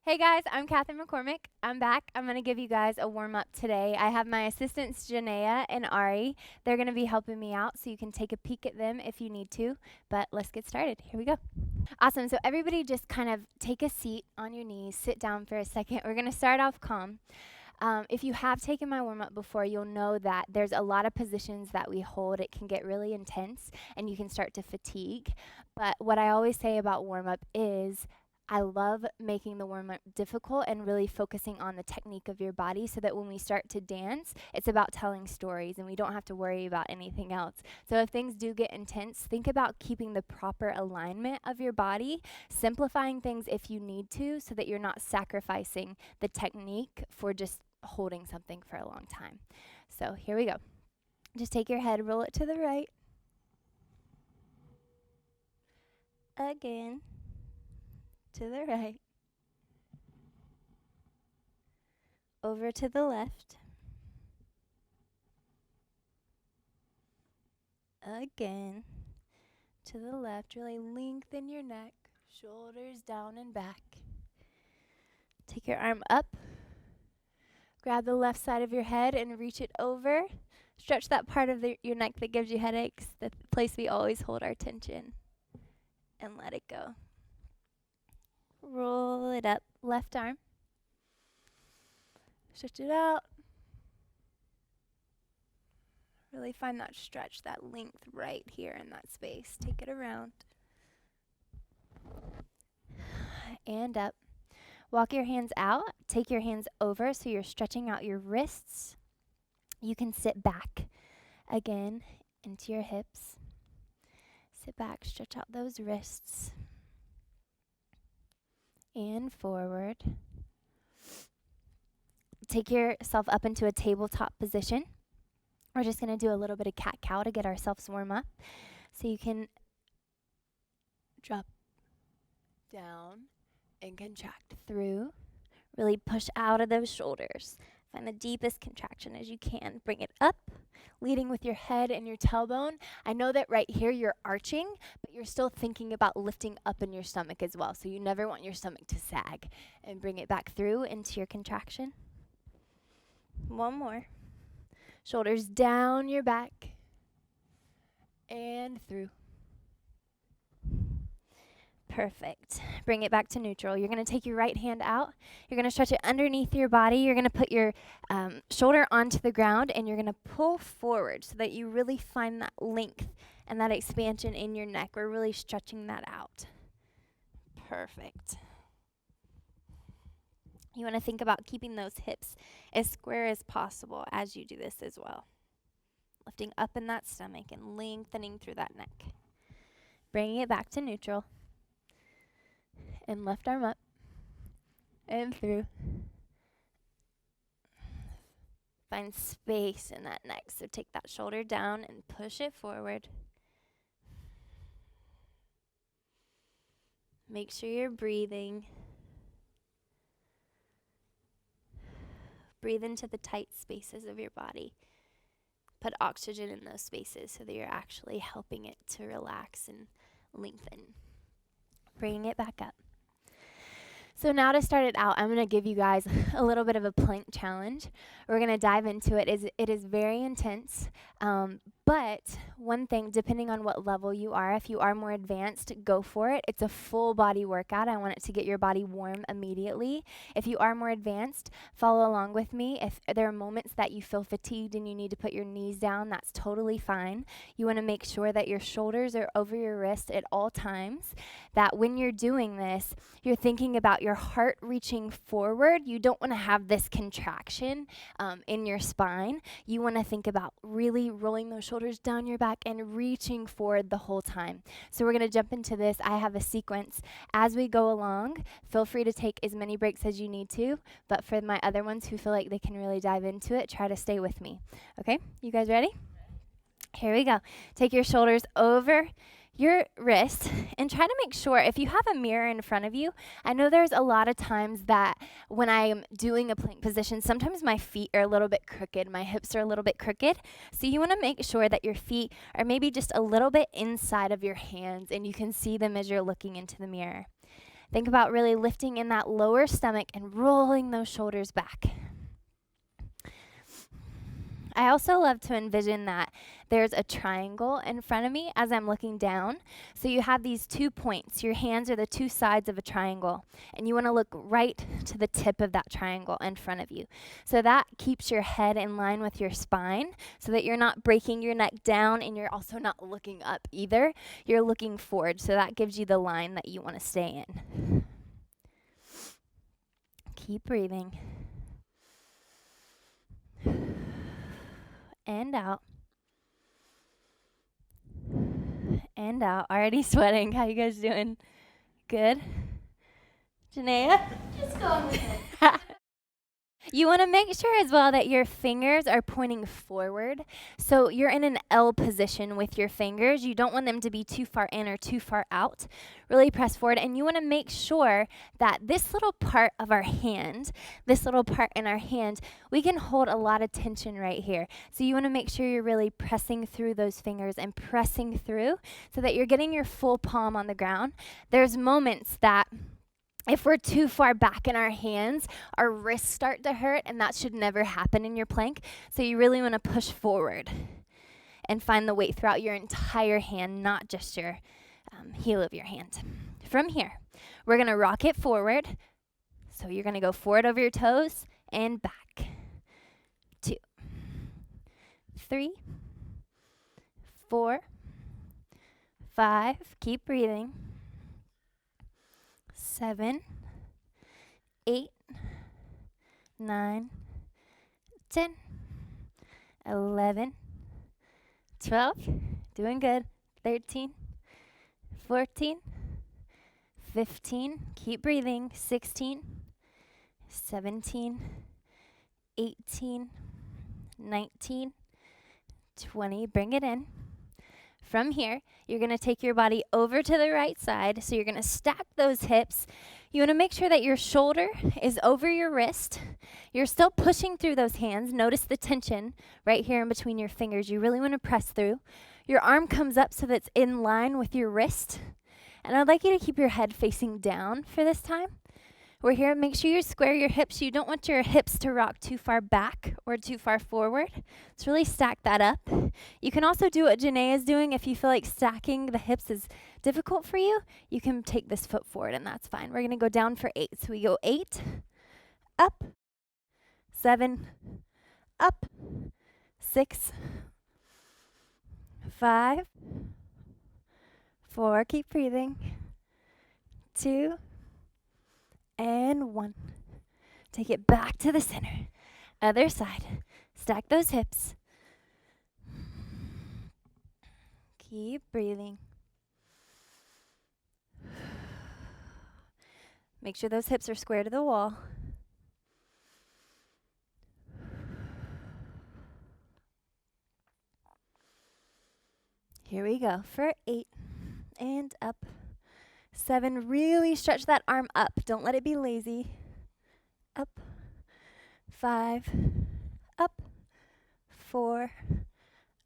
Hey guys, I'm Kathryn McCormick. I'm back. I'm going to give you guys a warm up today. I have my assistants Janaea and Ari. They're going to be helping me out, so you can take a peek at them if you need to. But let's get started. Here we go. Awesome. So everybody just kind of take a seat on your knees, sit down for a second. We're going to start off calm. If you have taken my warm up before, you'll know that there's a lot of positions that we hold. It can get really intense and you can start to fatigue. But what I always say about warm up is I love making the warm up difficult and really focusing on the technique of your body so that when we start to dance, it's about telling stories and we don't have to worry about anything else. So if things do get intense, think about keeping the proper alignment of your body, simplifying things if you need to so that you're not sacrificing the technique for just holding something for a long time. So here we go. Just take your head, roll it to the right. Again. To the right. Over to the left. Again. To the left. Really lengthen your neck. Shoulders down and back. Take your arm up. Grab the left side of your head and reach it over. Stretch that part of your neck that gives you headaches, the place we always hold our tension. And let it go. Roll it up. Left arm. Stretch it out. Really find that stretch, that length right here in that space. Take it around. And up. Walk your hands out. Take your hands over so you're stretching out your wrists. You can sit back again into your hips. Sit back, stretch out those wrists. And forward. Take yourself up into a tabletop position. We're just going to do a little bit of cat-cow to get ourselves warm up. So you can drop down and contract through. Really push out of those shoulders. Find the deepest contraction as you can. Bring it up, leading with your head and your tailbone. I know that right here you're arching, but you're still thinking about lifting up in your stomach as well. So you never want your stomach to sag. And bring it back through into your contraction. One more. Shoulders down your back and through. Perfect. Bring it back to neutral. You're going to take your right hand out. You're going to stretch it underneath your body. You're going to put your shoulder onto the ground, and you're going to pull forward so that you really find that length and that expansion in your neck. We're really stretching that out. Perfect. You want to think about keeping those hips as square as possible as you do this as well. Lifting up in that stomach and lengthening through that neck. Bringing it back to neutral. And left arm up and through. Find space in that neck. So take that shoulder down and push it forward. Make sure you're breathing. Breathe into the tight spaces of your body. Put oxygen in those spaces so that you're actually helping it to relax and lengthen. Bringing it back up. So now to start it out, I'm going to give you guys a little bit of a plank challenge. We're going to dive into it. It is very intense, but one thing, depending on what level you are, if you are more advanced, go for it. It's a full body workout. I want it to get your body warm immediately. If you are more advanced, follow along with me. If there are moments that you feel fatigued and you need to put your knees down, that's totally fine. You want to make sure that your shoulders are over your wrist at all times, that when you're doing this, you're thinking about your heart reaching forward. You don't want to have this contraction in your spine. You want to think about really rolling those shoulders down your back and reaching forward the whole time. So we're going to jump into this. I have a sequence as we go along. Feel free to take as many breaks as you need to, but for my other ones who feel like they can really dive into it, try to stay with me. Okay, you guys ready? Here we go. Take your shoulders over your wrist and try to make sure if you have a mirror in front of you. I know there's a lot of times that when I'm doing a plank position, sometimes my feet are a little bit crooked, my hips are a little bit crooked. So you want to make sure that your feet are maybe just a little bit inside of your hands and you can see them as you're looking into the mirror. Think about really lifting in that lower stomach and rolling those shoulders back. I also love to envision that there's a triangle in front of me as I'm looking down. So you have these 2 points. Your hands are the 2 sides of a triangle, and you want to look right to the tip of that triangle in front of you. So that keeps your head in line with your spine so that you're not breaking your neck down and you're also not looking up either. You're looking forward, so that gives you the line that you want to stay in. Keep breathing. And out. And out. Already sweating. How you guys doing? Good? Janaea? Just going with it. You want to make sure as well that your fingers are pointing forward. So you're in an L position with your fingers. You don't want them to be too far in or too far out. Really press forward. And you want to make sure that this little part of our hand, this little part in our hand, we can hold a lot of tension right here. So you want to make sure you're really pressing through those fingers and pressing through so that you're getting your full palm on the ground. There's moments that if we're too far back in our hands, our wrists start to hurt, and that should never happen in your plank. So you really want to push forward and find the weight throughout your entire hand, not just your heel of your hand. From here, we're going to rock it forward. So you're going to go forward over your toes and back. 2, 3, 4, 5. Keep breathing. 7, 8, 9, 10, 11, 12, doing good, 13, 14, 15, keep breathing, 16, 17, 18, 19, 20, bring it in. From here, you're going to take your body over to the right side. So you're going to stack those hips. You want to make sure that your shoulder is over your wrist. You're still pushing through those hands. Notice the tension right here in between your fingers. You really want to press through. Your arm comes up so that it's in line with your wrist. And I'd like you to keep your head facing down for this time. We're here. Make sure you square your hips. You don't want your hips to rock too far back or too far forward. Let's really stack that up. You can also do what Janaea is doing. If you feel like stacking the hips is difficult for you, you can take this foot forward, and that's fine. We're going to go down for 8. So we go 8, up, 7, up, 6, 5, 4. Keep breathing. 2, and 1. Take it back to the center. Other side. Stack those hips. Keep breathing. Make sure those hips are square to the wall. Here we go for 8 and up. 7, really stretch that arm up. Don't let it be lazy. Up. 5, up. 4,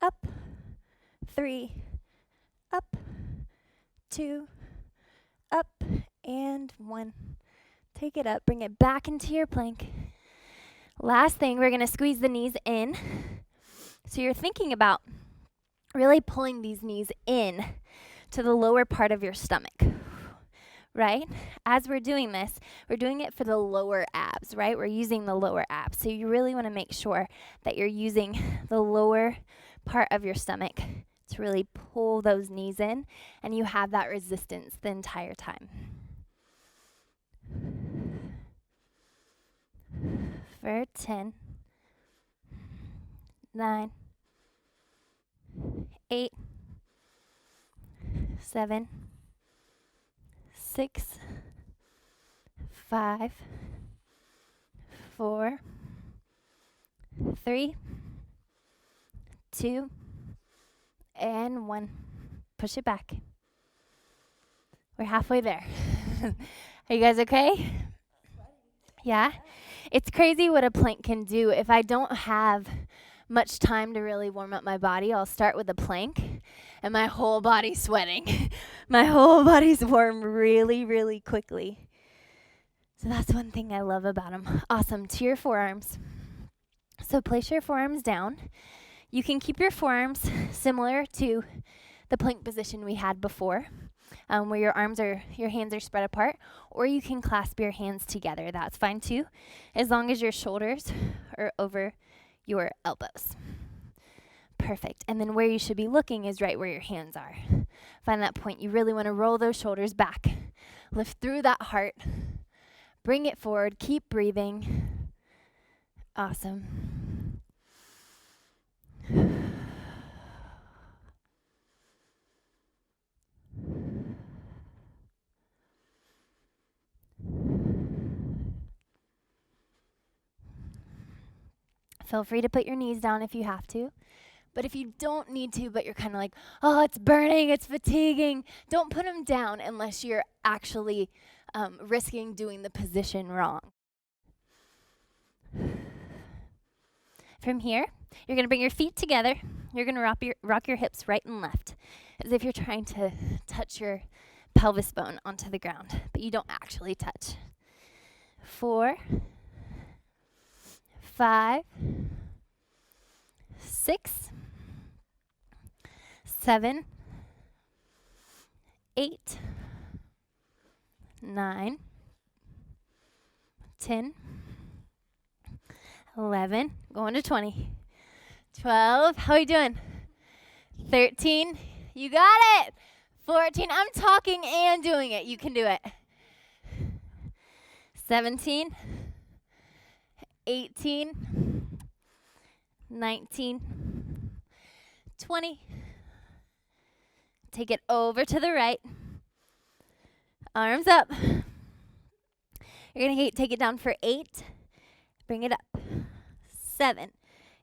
up. 3, up. 2, up. And 1. Take it up. Bring it back into your plank. Last thing, we're going to squeeze the knees in. So you're thinking about really pulling these knees in to the lower part of your stomach. Right? As we're doing this, we're doing it for the lower abs, right? We're using the lower abs. So you really want to make sure that you're using the lower part of your stomach to really pull those knees in, and you have that resistance the entire time. For 10, 9, 8, 7, 6, 5, 4, 3, 2, and 1. Push it back. We're halfway there. Are you guys okay? Yeah? It's crazy what a plank can do. If I don't have much time to really warm up my body, I'll start with a plank. and my whole body's sweating. My whole body's warm really, really quickly. So that's one thing I love about them. Awesome. To your forearms. So place your forearms down. You can keep your forearms similar to the plank position we had before, where your hands are spread apart, or you can clasp your hands together. That's fine too, as long as your shoulders are over your elbows. Perfect. And then where you should be looking is right where your hands are. Find that point. You really want to roll those shoulders back. Lift through that heart. Bring it forward. Keep breathing. Awesome. Feel free to put your knees down if you have to. But if you don't need to, but you're kind of like, oh, it's burning, it's fatiguing, don't put them down unless you're actually risking doing the position wrong. From here, you're going to bring your feet together. You're going to rock your hips right and left, as if you're trying to touch your pelvis bone onto the ground, but you don't actually touch. 4, 5, 6, 7, 8, 9, 10, 11, going to 20, 12, how are you doing? 13, you got it. 14, I'm talking and doing it. You can do it. 17, 18, 19, 20. Take it over to the right. Arms up. You're going to take it down for 8. Bring it up. 7.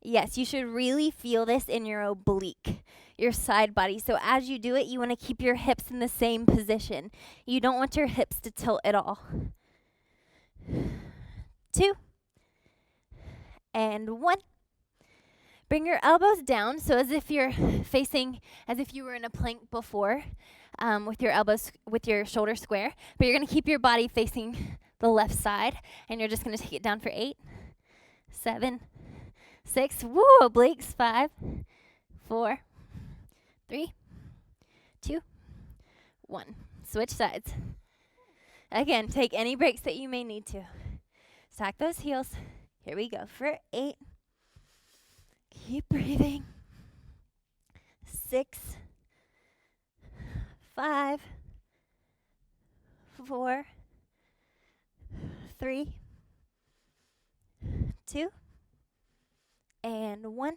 Yes, you should really feel this in your oblique, your side body. So as you do it, you want to keep your hips in the same position. You don't want your hips to tilt at all. 2. And 1. Bring your elbows down, so as if you were in a plank before, with your shoulders square, but you're going to keep your body facing the left side, and you're just going to take it down for 8, 7, 6, woo, obliques, 5, 4, 3, 2, 1. Switch sides. Again, take any breaks that you may need to. Stack those heels. Here we go for 8. Keep breathing. 6, 5, 4, 3, 2, and 1.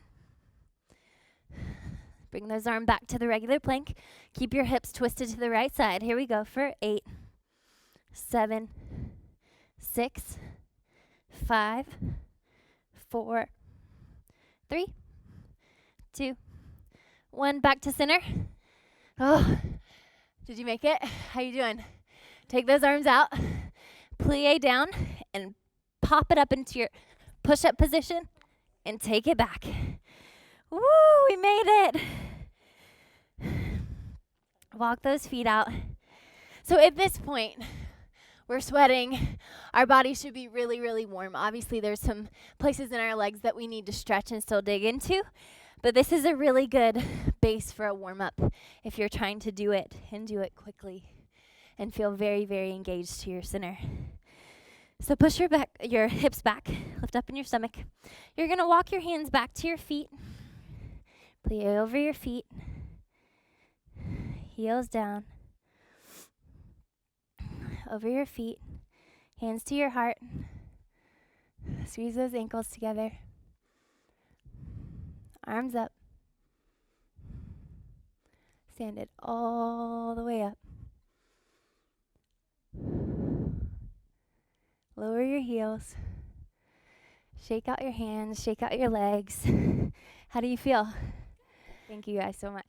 Bring those arms back to the regular plank. Keep your hips twisted to the right side. Here we go for 8, 7, 6, 5, 4, 3, 2, 1. Back to center. Oh, did you make it? How you doing? Take those arms out. Plie down and pop it up into your push-up position and take it back. Woo, we made it. Walk those feet out. So at this point, we're sweating. Our body should be really, really warm. Obviously, there's some places in our legs that we need to stretch and still dig into. But this is a really good base for a warm-up if you're trying to do it and do it quickly and feel very, very engaged to your center. So push your hips back, lift up in your stomach. You're going to walk your hands back to your feet. Plie over your feet. Heels down. Over your feet. Hands to your heart. Squeeze those ankles together. Arms up. Stand it all the way up. Lower your heels. Shake out your hands. Shake out your legs. How do you feel? Thank you guys so much.